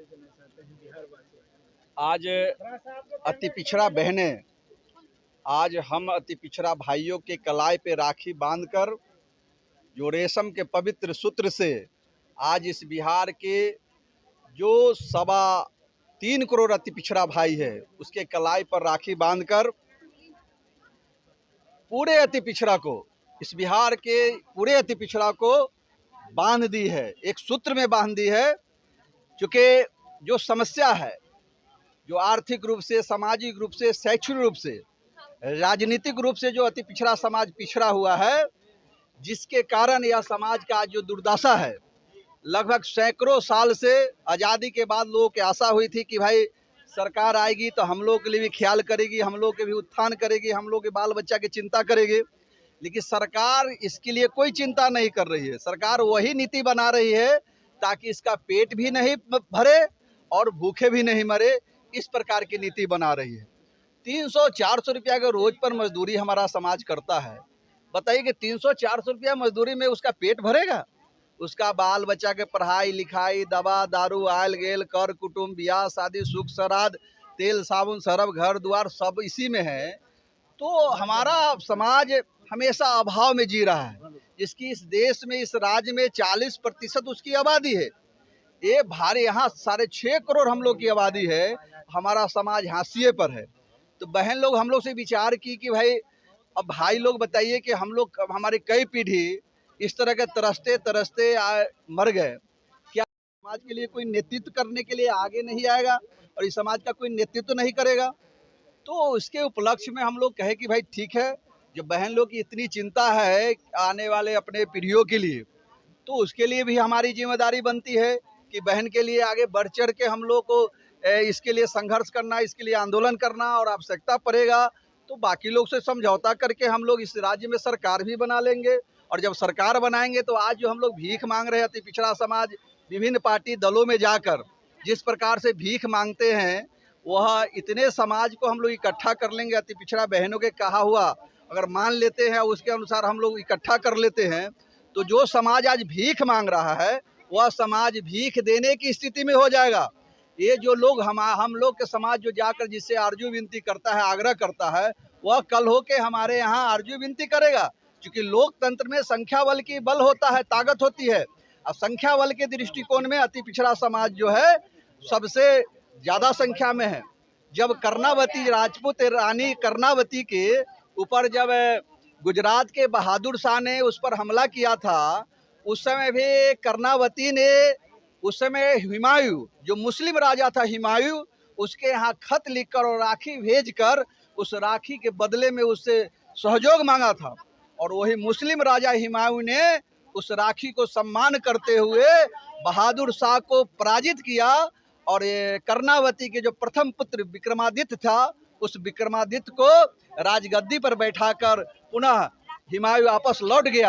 देना चाहते हैं बिहार वासियों को? आज अति पिछड़ा बहनें, आज हम अति पिछड़ा भाइयों के कलाई पे राखी बांधकर जो रेशम के पवित्र सूत्र से आज इस बिहार के जो 3.25 करोड़ अति पिछड़ा भाई है उसके कलाई पर राखी बांधकर पूरे अति पिछड़ा को, इस बिहार के पूरे अति पिछड़ा को बांध दी है, एक सूत्र में बांध दी है। क्योंकि जो समस्या है, जो आर्थिक रूप से, सामाजिक रूप से, शैक्षणिक रूप से, राजनीतिक रूप से जो अति पिछड़ा समाज पिछड़ा हुआ है, जिसके कारण यह समाज का जो दुर्दशा है, लगभग सैकड़ों साल से आज़ादी के बाद लोगों की आशा हुई थी कि भाई सरकार आएगी तो हम लोग के लिए भी ख्याल करेगी, हम लोग के भी उत्थान करेगी, हम लोग के बाल बच्चा की चिंता करेगी। लेकिन सरकार इसके लिए कोई चिंता नहीं कर रही है। सरकार वही नीति बना रही है ताकि इसका पेट भी नहीं भरे और भूखे भी नहीं मरे, इस प्रकार की नीति बना रही है। 300-400 रुपया के रोज पर मजदूरी हमारा समाज करता है। बताइए कि 300-400 रुपया मजदूरी में उसका पेट भरेगा? उसका बाल बच्चा के पढ़ाई लिखाई, दवा दारू, आयल गेल, कर कुटुम्ब, ब्याह शादी, सुख श्राद्ध, तेल साबुन सरफ, घर द्वार सब इसी में है। तो हमारा समाज हमेशा अभाव में जी रहा है। जिसकी इस देश में, इस राज्य में 40% उसकी आबादी है। ये भारी, यहाँ 6.5 करोड़ हम लोग की आबादी है, हमारा समाज हाशिए पर है। तो बहन लोग हम लोग से विचार की कि भाई अब भाई लोग बताइए कि हम लोग, हमारी कई पीढ़ी इस तरह के तरसते तरसते मर गए, क्या समाज के लिए कोई नेतृत्व करने के लिए आगे नहीं आएगा और इस समाज का कोई नेतृत्व नहीं करेगा? तो इसके उपलक्ष्य में हम लोग कहे कि भाई ठीक है, जब बहन लोग की इतनी चिंता है आने वाले अपने पीढ़ियों के लिए, तो उसके लिए भी हमारी जिम्मेदारी बनती है कि बहन के लिए आगे बढ़ चढ़ के हम लोग को इसके लिए संघर्ष करना, इसके लिए आंदोलन करना, और आवश्यकता पड़ेगा तो बाकी लोग से समझौता करके हम लोग इस राज्य में सरकार भी बना लेंगे। और जब सरकार बनाएंगे तो आज जो हम लोग भीख मांग रहे हैं अति पिछड़ा समाज, विभिन्न पार्टी दलों में जाकर जिस प्रकार से भीख मांगते हैं, वह इतने समाज को हम लोग इकट्ठा कर लेंगे। अति पिछड़ा बहनों के कहा हुआ अगर मान लेते हैं, उसके अनुसार हम लोग इकट्ठा कर लेते हैं, तो जो समाज आज भीख मांग रहा है वह समाज भीख देने की स्थिति में हो जाएगा। ये जो लोग हम लोग के समाज जो जाकर जिससे आरजू विनती करता है, आग्रह करता है, वह कल हो के हमारे यहाँ आरजू विनती करेगा। क्योंकि लोकतंत्र में संख्या बल की बल होता है, ताकत होती है। अब संख्या बल के दृष्टिकोण में अति पिछड़ा समाज जो है सबसे ज़्यादा संख्या में है। जब कर्णावती, राजपूत रानी कर्णावती के ऊपर जब गुजरात के बहादुर शाह ने उस पर हमला किया था, उस समय भी कर्णावती ने, उस समय हुमायूं जो मुस्लिम राजा था, हुमायूं उसके यहाँ खत लिखकर और राखी भेजकर उस राखी के बदले में उससे सहयोग मांगा था। और वही मुस्लिम राजा हुमायूं ने उस राखी को सम्मान करते हुए बहादुर शाह को पराजित किया। और ये कर्णावती के जो प्रथम पुत्र विक्रमादित्य था, उस विक्रमादित्य को राजगद्दी पर बैठाकर पुनः हुमायूं वापस लौट गया।